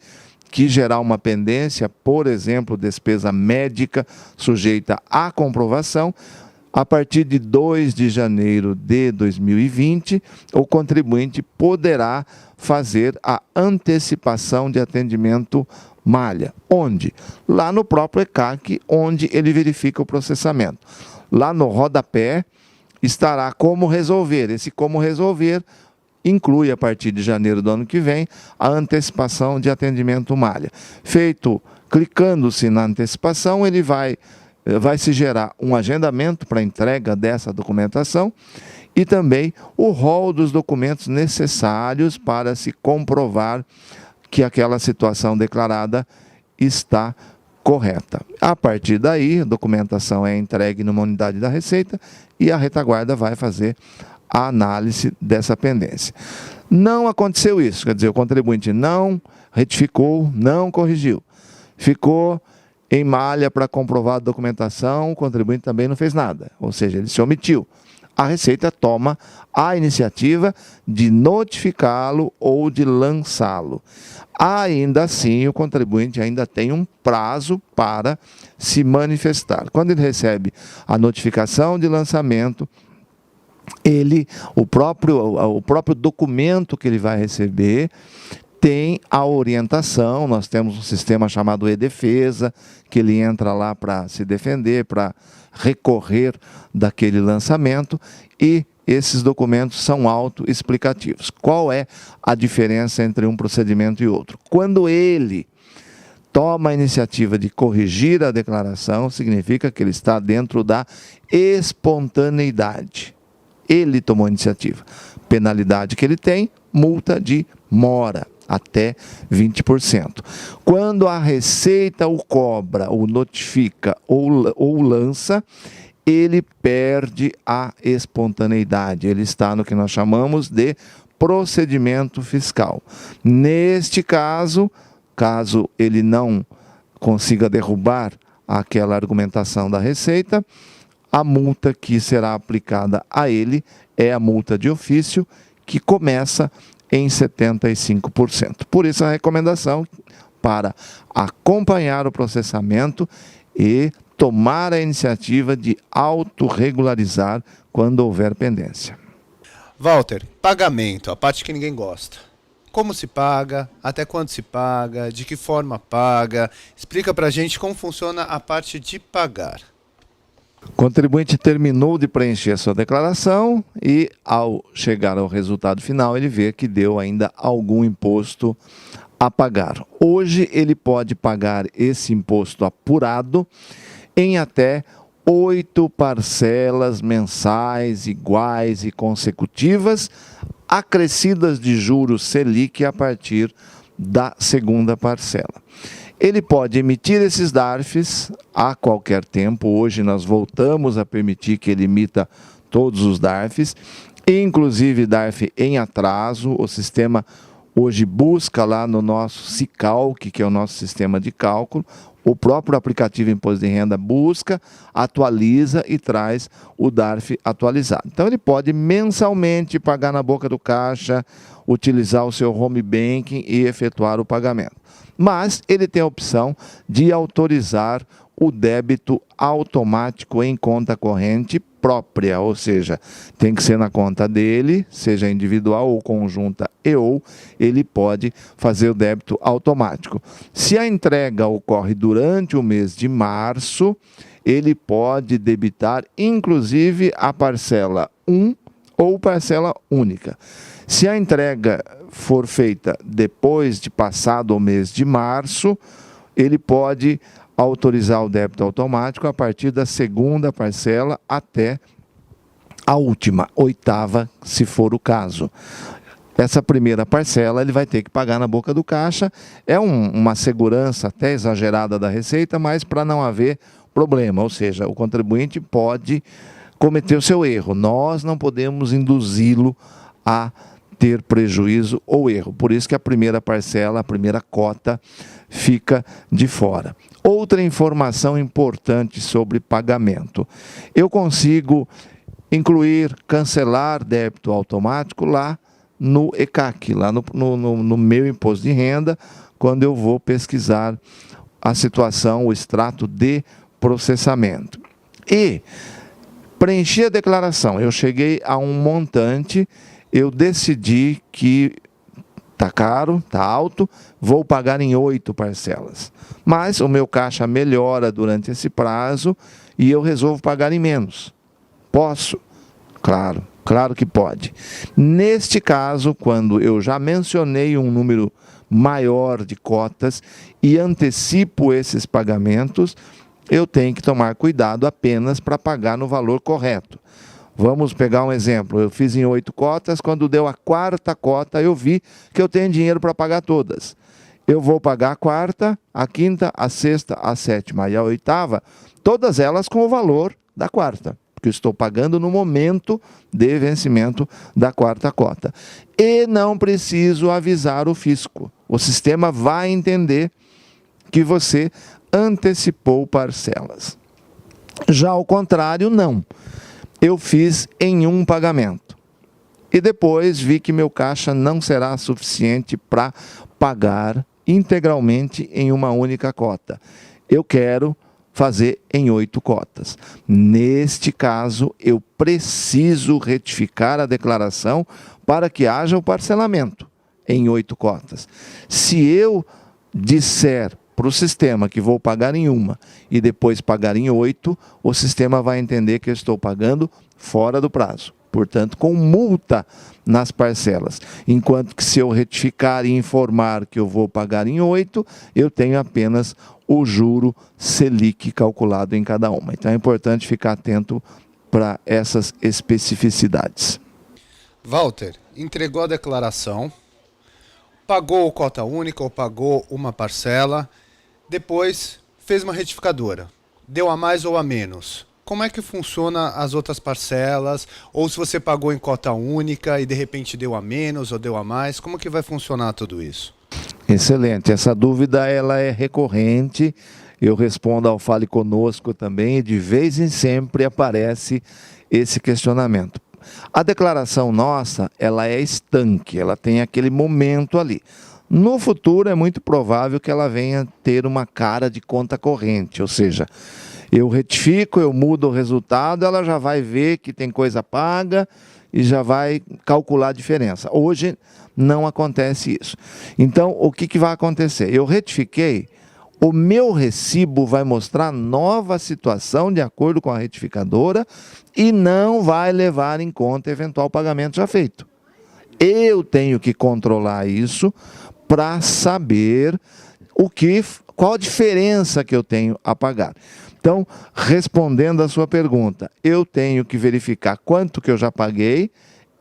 S2: que gerar uma pendência, por exemplo, despesa médica sujeita à comprovação, a partir de 2 de janeiro de 2020, o contribuinte poderá fazer a antecipação de atendimento malha. Onde? Lá no próprio ECAC, onde ele verifica o processamento. Lá no rodapé estará como resolver. Esse como resolver inclui, a partir de janeiro do ano que vem, a antecipação de atendimento malha. Feito, clicando-se na antecipação, ele vai se gerar um agendamento para entrega dessa documentação e também o rol dos documentos necessários para se comprovar que aquela situação declarada está correta. A partir daí, a documentação é entregue numa unidade da Receita e a retaguarda vai fazer a análise dessa pendência. Não aconteceu isso, quer dizer, o contribuinte não retificou, não corrigiu. Ficou em malha para comprovar a documentação, o contribuinte também não fez nada, ou seja, ele se omitiu. A Receita toma a iniciativa de notificá-lo ou de lançá-lo. Ainda assim, o contribuinte ainda tem um prazo para se manifestar. Quando ele recebe a notificação de lançamento, o próprio documento que ele vai receber tem a orientação. Nós temos um sistema chamado e-defesa, que ele entra lá para se defender, para recorrer daquele lançamento, e esses documentos são autoexplicativos. Qual é a diferença entre um procedimento e outro? Quando ele toma a iniciativa de corrigir a declaração, significa que ele está dentro da espontaneidade. Ele tomou a iniciativa. Penalidade que ele tem, multa de mora, até 20%. Quando a Receita o cobra, o notifica ou lança, ele perde a espontaneidade. Ele está no que nós chamamos de procedimento fiscal. Neste caso ele não consiga derrubar aquela argumentação da Receita, a multa que será aplicada a ele é a multa de ofício, que começa em 75%. Por isso a recomendação para acompanhar o processamento e tomar a iniciativa de autorregularizar quando houver pendência.
S1: Walter, pagamento, a parte que ninguém gosta. Como se paga, até quando se paga, de que forma paga? Explica pra gente como funciona a parte de pagar.
S2: O contribuinte terminou de preencher a sua declaração e, ao chegar ao resultado final, ele vê que deu ainda algum imposto a pagar. Hoje ele pode pagar esse imposto apurado em até 8 parcelas mensais iguais e consecutivas, acrescidas de juros Selic a partir da segunda parcela. Ele pode emitir esses DARFs a qualquer tempo. Hoje nós voltamos a permitir que ele emita todos os DARFs, inclusive DARF em atraso. O sistema hoje busca lá no nosso SICALC, que é o nosso sistema de cálculo, o próprio aplicativo Imposto de Renda busca, atualiza e traz o DARF atualizado. Então ele pode mensalmente pagar na boca do caixa, utilizar o seu home banking e efetuar o pagamento. Mas ele tem a opção de autorizar o débito automático em conta corrente própria, ou seja, tem que ser na conta dele, seja individual ou conjunta ou ele pode fazer o débito automático. Se a entrega ocorre durante o mês de março, ele pode debitar inclusive a parcela 1 ou parcela única. Se a entrega for feita depois de passado o mês de março, ele pode autorizar o débito automático a partir da segunda parcela até a última, oitava, se for o caso. Essa primeira parcela ele vai ter que pagar na boca do caixa. É uma segurança até exagerada da Receita, mas para não haver problema, ou seja, o contribuinte pode cometer o seu erro. Nós não podemos induzi-lo a ter prejuízo ou erro. Por isso que a primeira parcela, a primeira cota, fica de fora. Outra informação importante sobre pagamento. Eu consigo incluir, cancelar débito automático lá no ECAC, lá no meu imposto de renda, quando eu vou pesquisar a situação, o extrato de processamento. E preenchi a declaração, eu cheguei a um montante, eu decidi que está caro, está alto, vou pagar em 8 parcelas. Mas o meu caixa melhora durante esse prazo e eu resolvo pagar em menos. Posso? Claro, claro que pode. Neste caso, quando eu já mencionei um número maior de cotas e antecipo esses pagamentos, eu tenho que tomar cuidado apenas para pagar no valor correto. Vamos pegar um exemplo, eu fiz em 8 cotas, quando deu a 4ª cota, eu vi que eu tenho dinheiro para pagar todas. Eu vou pagar a 4ª, a 5ª, a 6ª, a 7ª e a 8ª, todas elas com o valor da 4ª, porque eu estou pagando no momento de vencimento da 4ª cota. E não preciso avisar o fisco. O sistema vai entender que você antecipou parcelas. Já ao contrário, não. Eu fiz em um pagamento. E depois vi que meu caixa não será suficiente para pagar integralmente em uma única cota. Eu quero fazer em 8 cotas. Neste caso, eu preciso retificar a declaração para que haja o parcelamento em 8 cotas. Se eu disser para o sistema que vou pagar em uma e depois pagar em 8, o sistema vai entender que eu estou pagando fora do prazo. Portanto, com multa nas parcelas. Enquanto que se eu retificar e informar que eu vou pagar em 8, eu tenho apenas o juro Selic calculado em cada uma. Então é importante ficar atento para essas especificidades.
S1: Walter, entregou a declaração, pagou cota única ou pagou uma parcela, depois fez uma retificadora, deu a mais ou a menos. Como é que funciona as outras parcelas? Ou se você pagou em cota única e de repente deu a menos ou deu a mais, como que vai funcionar tudo isso?
S2: Excelente, essa dúvida ela é recorrente, eu respondo ao Fale Conosco também, e de vez em sempre aparece esse questionamento. A declaração nossa, ela é estanque, ela tem aquele momento ali. No futuro é muito provável que ela venha ter uma cara de conta corrente, ou seja, eu retifico, eu mudo o resultado, ela já vai ver que tem coisa paga e já vai calcular a diferença. Hoje não acontece isso. Então, o que vai acontecer? Eu retifiquei, o meu recibo vai mostrar nova situação de acordo com a retificadora e não vai levar em conta eventual pagamento já feito. Eu tenho que controlar isso para saber qual a diferença que eu tenho a pagar. Então, respondendo a sua pergunta, eu tenho que verificar quanto que eu já paguei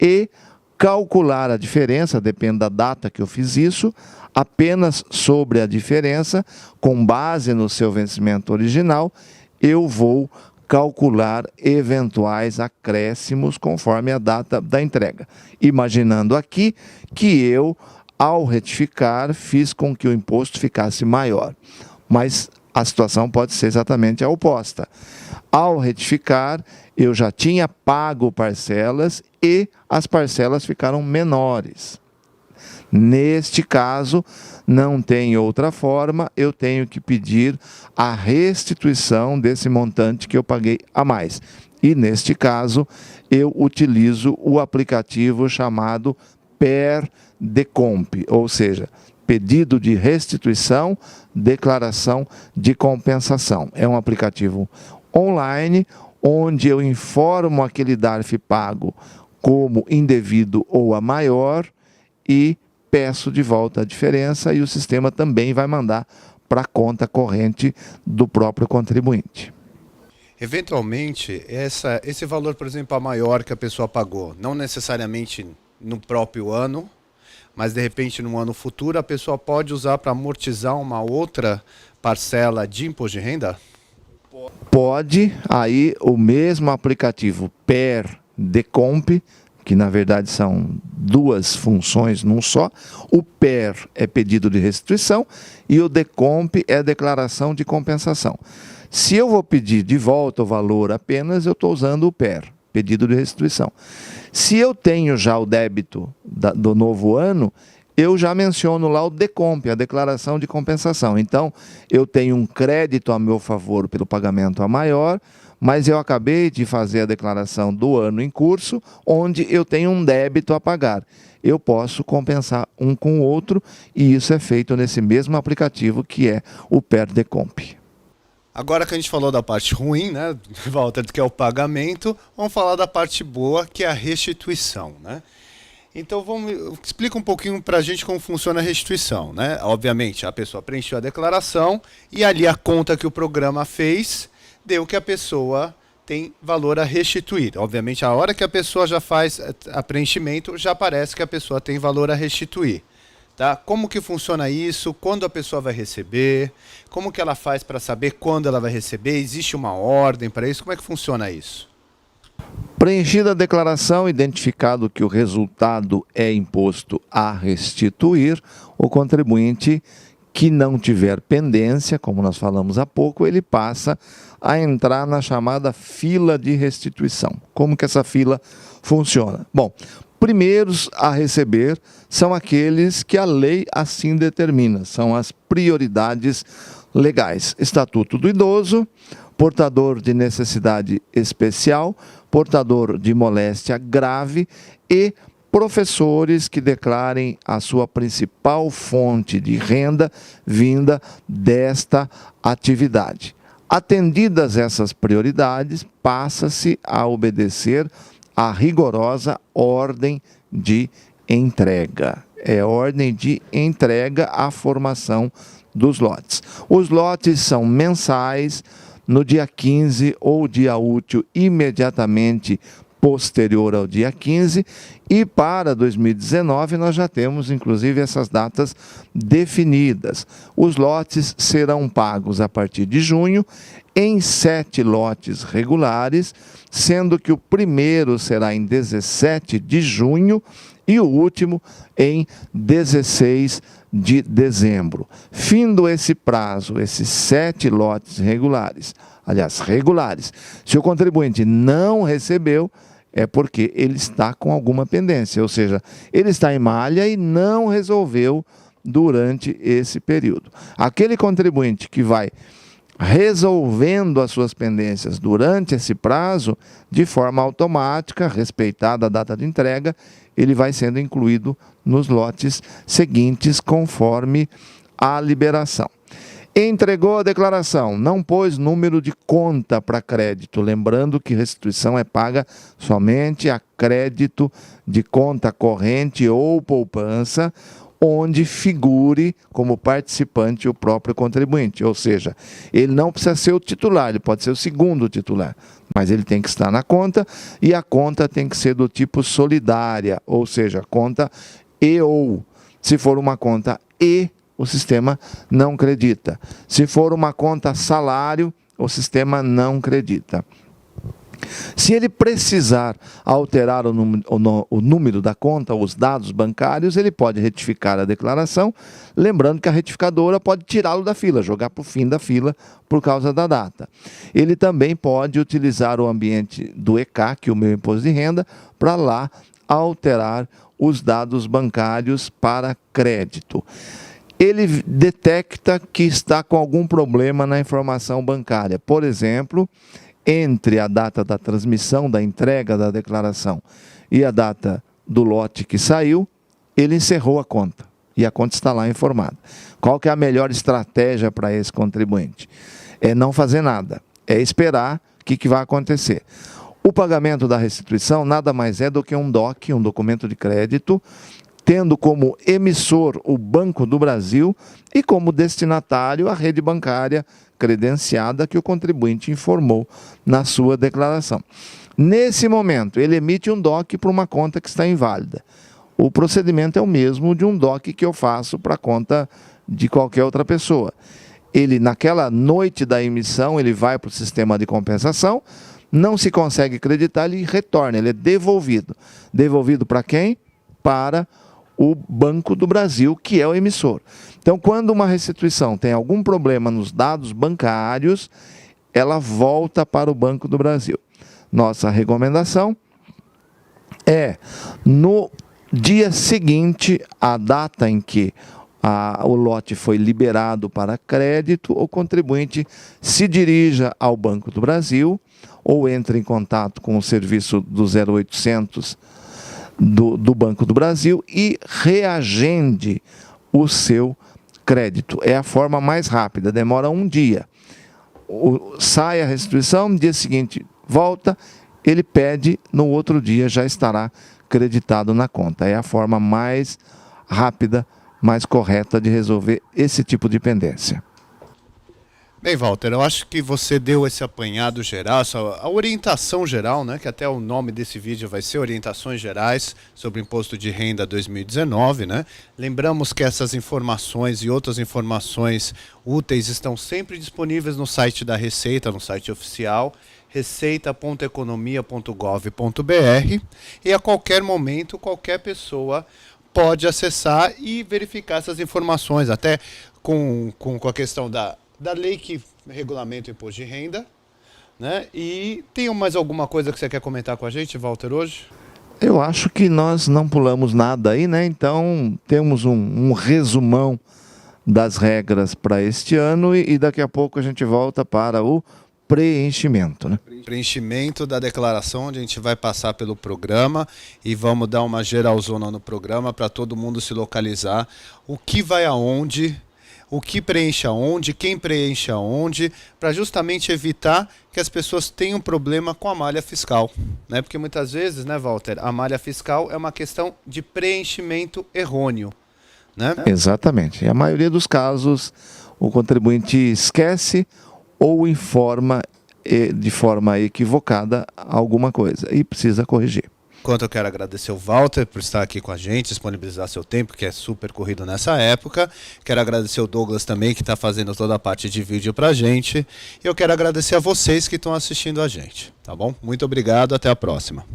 S2: e calcular a diferença, depende da data que eu fiz isso, apenas sobre a diferença, com base no seu vencimento original, eu vou calcular eventuais acréscimos conforme a data da entrega. Imaginando aqui que eu, ao retificar, fiz com que o imposto ficasse maior. Mas a situação pode ser exatamente a oposta. Ao retificar, eu já tinha pago parcelas e as parcelas ficaram menores. Neste caso, não tem outra forma, eu tenho que pedir a restituição desse montante que eu paguei a mais. E neste caso, eu utilizo o aplicativo chamado PER-DECOMP, ou seja, pedido de restituição, declaração de compensação. É um aplicativo online, onde eu informo aquele DARF pago como indevido ou a maior e peço de volta a diferença e o sistema também vai mandar para a conta corrente do próprio contribuinte.
S1: Eventualmente, esse valor, por exemplo, a maior que a pessoa pagou, não necessariamente no próprio ano, mas de repente no ano futuro a pessoa pode usar para amortizar uma outra parcela de imposto de renda?
S2: Pode, aí o mesmo aplicativo PER-DECOMP, que na verdade são duas funções num só, o PER é pedido de restituição e o DECOMP é declaração de compensação. Se eu vou pedir de volta o valor apenas, eu estou usando o PER, pedido de restituição. Se eu tenho já o débito do novo ano, eu já menciono lá o DECOMP, a declaração de compensação. Então, eu tenho um crédito a meu favor pelo pagamento a maior, mas eu acabei de fazer a declaração do ano em curso, onde eu tenho um débito a pagar. Eu posso compensar um com o outro, e isso é feito nesse mesmo aplicativo que é o PER-DECOMP.
S1: Agora que a gente falou da parte ruim, né, Walter, que é o pagamento, vamos falar da parte boa, que é a restituição, né? Então, explica um pouquinho para a gente como funciona a restituição, né? Obviamente, a pessoa preencheu a declaração e ali a conta que o programa fez deu que a pessoa tem valor a restituir. Obviamente, a hora que a pessoa já faz a preenchimento, já aparece que a pessoa tem valor a restituir. Tá? Como que funciona isso? Quando a pessoa vai receber? Como que ela faz para saber quando ela vai receber? Existe uma ordem para isso? Como é que funciona isso?
S2: Preenchida a declaração, identificado que o resultado é imposto a restituir, o contribuinte que não tiver pendência, como nós falamos há pouco, ele passa a entrar na chamada fila de restituição. Como que essa fila funciona? Bom, primeiros a receber são aqueles que a lei assim determina, são as prioridades legais. Estatuto do Idoso, portador de necessidade especial, portador de moléstia grave e professores que declarem a sua principal fonte de renda vinda desta atividade. Atendidas essas prioridades, passa-se a obedecer a rigorosa ordem de entrega. É ordem de entrega à formação dos lotes. Os lotes são mensais, no dia 15 ou dia útil imediatamente posterior ao dia 15, e para 2019 nós já temos inclusive essas datas definidas. Os lotes serão pagos a partir de junho em 7 lotes regulares, sendo que o primeiro será em 17 de junho e o último em 16 de dezembro. Findo esse prazo, esses 7 lotes regulares, se o contribuinte não recebeu, é porque ele está com alguma pendência, ou seja, ele está em malha e não resolveu durante esse período. Aquele contribuinte que vai resolvendo as suas pendências durante esse prazo, de forma automática, respeitada a data de entrega, ele vai sendo incluído nos lotes seguintes conforme a liberação. Entregou a declaração, não pôs número de conta para crédito, lembrando que restituição é paga somente a crédito de conta corrente ou poupança, onde figure como participante o próprio contribuinte. Ou seja, ele não precisa ser o titular, ele pode ser o segundo titular, mas ele tem que estar na conta e a conta tem que ser do tipo solidária, ou seja, conta e ou. Se for uma conta e, o sistema não acredita. Se for uma conta salário, o sistema não acredita. Se ele precisar alterar o número da conta, os dados bancários, ele pode retificar a declaração, lembrando que a retificadora pode tirá-lo da fila, jogar para o fim da fila por causa da data. Ele também pode utilizar o ambiente do ECAC, o meu imposto de renda, para lá alterar os dados bancários para crédito. Ele detecta que está com algum problema na informação bancária. Por exemplo, entre a data da transmissão, da entrega da declaração e a data do lote que saiu, ele encerrou a conta e a conta está lá informada. Qual que é a melhor estratégia para esse contribuinte? É não fazer nada, é esperar o que vai acontecer. O pagamento da restituição nada mais é do que um DOC, um documento de crédito, tendo como emissor o Banco do Brasil e como destinatário a rede bancária credenciada que o contribuinte informou na sua declaração. Nesse momento, ele emite um DOC para uma conta que está inválida. O procedimento é o mesmo de um DOC que eu faço para a conta de qualquer outra pessoa. Ele, naquela noite da emissão, ele vai para o sistema de compensação, não se consegue acreditar, ele retorna, ele é devolvido. Devolvido para quem? Para o Banco do Brasil, que é o emissor. Então, quando uma restituição tem algum problema nos dados bancários, ela volta para o Banco do Brasil. Nossa recomendação é, no dia seguinte, à data em que o lote foi liberado para crédito, o contribuinte se dirija ao Banco do Brasil ou entre em contato com o serviço do 0800 do Banco do Brasil e reagende o seu crédito. É a forma mais rápida, demora um dia. Sai a restituição, no dia seguinte volta, ele pede, no outro dia já estará creditado na conta. É a forma mais rápida, mais correta de resolver esse tipo de pendência.
S1: Bem, Walter, eu acho que você deu esse apanhado geral, a orientação geral, né, que até o nome desse vídeo vai ser Orientações Gerais sobre o Imposto de Renda 2019, né? Lembramos que essas informações e outras informações úteis estão sempre disponíveis no site da Receita, no site oficial, receita.economia.gov.br, e a qualquer momento, qualquer pessoa pode acessar e verificar essas informações, até com a questão da lei que regulamenta o imposto de renda, né? E tem mais alguma coisa que você quer comentar com a gente, Walter, hoje?
S2: Eu acho que nós não pulamos nada aí, né? Então, temos um resumão das regras para este ano e daqui a pouco a gente volta para o preenchimento, né?
S1: Preenchimento da declaração, onde a gente vai passar pelo programa e vamos dar uma geralzona no programa para todo mundo se localizar. O que vai aonde, o que preenche aonde, quem preenche aonde, para justamente evitar que as pessoas tenham problema com a malha fiscal, né? Porque muitas vezes, né, Walter, a malha fiscal é uma questão de preenchimento errôneo, né?
S2: Exatamente. E a maioria dos casos, o contribuinte esquece ou informa de forma equivocada alguma coisa e precisa corrigir.
S1: Enquanto eu quero agradecer o Walter por estar aqui com a gente, disponibilizar seu tempo, que é super corrido nessa época. Quero agradecer o Douglas também, que está fazendo toda a parte de vídeo para a gente. E eu quero agradecer a vocês que estão assistindo a gente, tá bom? Muito obrigado, até a próxima.